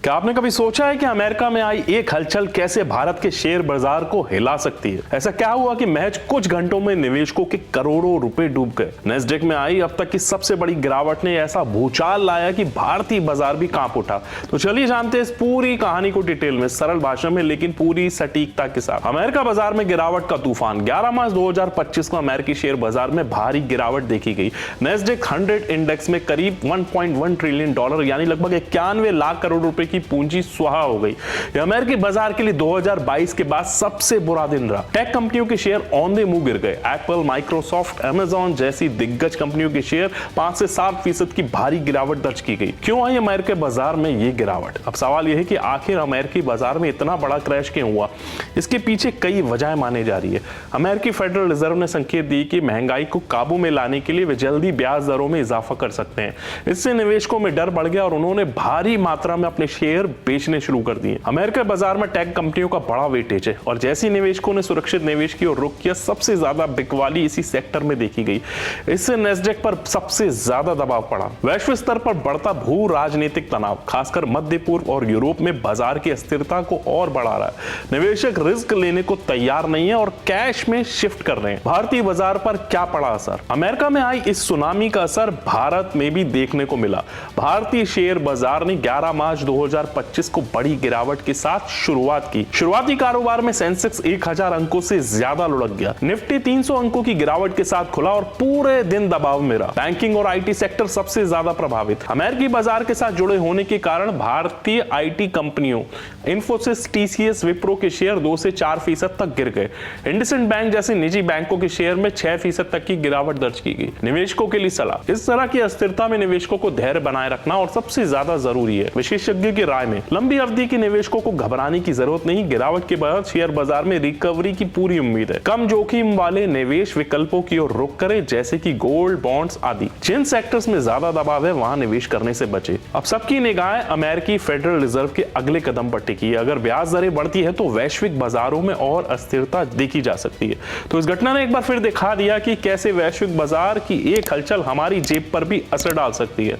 क्या आपने कभी सोचा है कि अमेरिका में आई एक हलचल कैसे भारत के शेयर बाजार को हिला सकती है? ऐसा क्या हुआ कि महज कुछ घंटों में निवेशकों के करोड़ों रुपए डूब गए? नैस्डैक में आई अब तक की सबसे बड़ी गिरावट ने ऐसा भूचाल लाया कि भारतीय बाजार भी कांप उठा। तो चलिए जानते हैं इस पूरी कहानी को डिटेल में, सरल भाषा में लेकिन पूरी सटीकता के साथ। अमेरिका बाजार में गिरावट का तूफान। 11 मार्च 2025 को अमेरिकी शेयर बाजार में भारी गिरावट देखी गई। नैस्डैक 100 इंडेक्स में करीब $1.1 ट्रिलियन यानी लगभग 91 लाख करोड़ रुपए की पूंजी स्वाहा हो गई। यह अमेरिकी बाजार के लिए 2022 के बाद सबसे बुरा दिन रहा। टेक कंपनियों के शेयर औंधे मुंह गिर गए। एप्पल, माइक्रोसॉफ्ट, अमेज़न जैसी दिग्गज कंपनियों के शेयर 5 से 7% की भारी गिरावट दर्ज की गई। क्यों आई अमेरिकी बाजार में ये गिरावट? अब सवाल यह है कि आखिर अमेरिकी बाजार में इतना बड़ा क्रैश क्यों हुआ? इसके पीछे कई वजह मानी जा रही है। अमेरिकी फेडरल रिजर्व ने संकेत दी कि महंगाई को काबू में लाने के लिए वे जल्दी ब्याज दरों में इजाफा कर सकते हैं। इससे निवेशकों में डर बढ़ गया और उन्होंने भारी मात्रा में अपने शेयर बेचने शुरू कर दिए। अमेरिका बाजार में टेक कंपनियों का बड़ा वेटेज है और जैसे निवेशकों ने सुरक्षित निवेश की ओर रुख किया, सबसे ज्यादा बिकवाली इसी सेक्टर में देखी गई। इससे नैस्डैक पर सबसे ज्यादा दबाव पड़ा। वैश्विक स्तर पर बढ़ता भू राजनीतिक तनाव खासकर मध्य पूर्व और यूरोप में बाजार की अस्थिरता को और बढ़ा रहा है। निवेशक रिस्क लेने को तैयार नहीं है और कैश में शिफ्ट कर रहे हैं। भारतीय बाजार पर क्या पड़ा असर? अमेरिका में आई इस सुनामी का असर भारत में भी देखने को मिला। भारतीय शेयर बाजार ने 11 मार्च 2025 को बड़ी गिरावट के साथ शुरुआत की। शुरुआती कारोबार में सेंसेक्स 1000 अंकों से ज्यादा लुढ़क गया। निफ्टी 300 अंकों की गिरावट के साथ खुला और पूरे दिन दबाव में रहा। बैंकिंग और आईटी सेक्टर सबसे ज्यादा प्रभावित। अमेरिकी बाजार के साथ जुड़े होने के कारण भारतीय आईटी कंपनियों इंफोसिस, टीसीएस, विप्रो के शेयर 2 से 4% तक गिर गए। इंडसइंड बैंक जैसे निजी बैंकों के शेयर में 6% तक की गिरावट दर्ज की गई। निवेशकों के लिए सलाह: इस तरह की अस्थिरता में निवेशकों को धैर्य बनाए रखना और सबसे ज्यादा जरूरी है। विशेषज्ञ की राय में लंबी अवधि के निवेशकों को घबराने की जरूरत नहीं। गिरावट के बाद शेयर बाजार में रिकवरी की पूरी उम्मीद है। कम जोखिम वाले निवेश विकल्पों की ओर रुख करें जैसे कि गोल्ड, बॉन्ड्स आदि। जिन सेक्टर्स में ज्यादा दबाव है वहां निवेश करने से बचे। अब सबकी निगाहें अमेरिकी फेडरल रिजर्व के अगले कदम पर टिकी है। अगर ब्याज दरें बढ़ती है तो वैश्विक बाजारों में और अस्थिरता देखी जा सकती है। तो इस घटना ने एक बार फिर दिखा दिया कि कैसे वैश्विक बाजार की एक हलचल हमारी जेब पर भी असर डाल सकती है।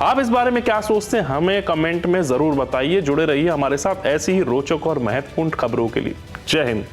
आप इस बारे में क्या सोचते हैं हमें कमेंट में जरूर बताइए। जुड़े रहिए हमारे साथ ऐसी ही रोचक और महत्वपूर्ण खबरों के लिए। जय हिंद।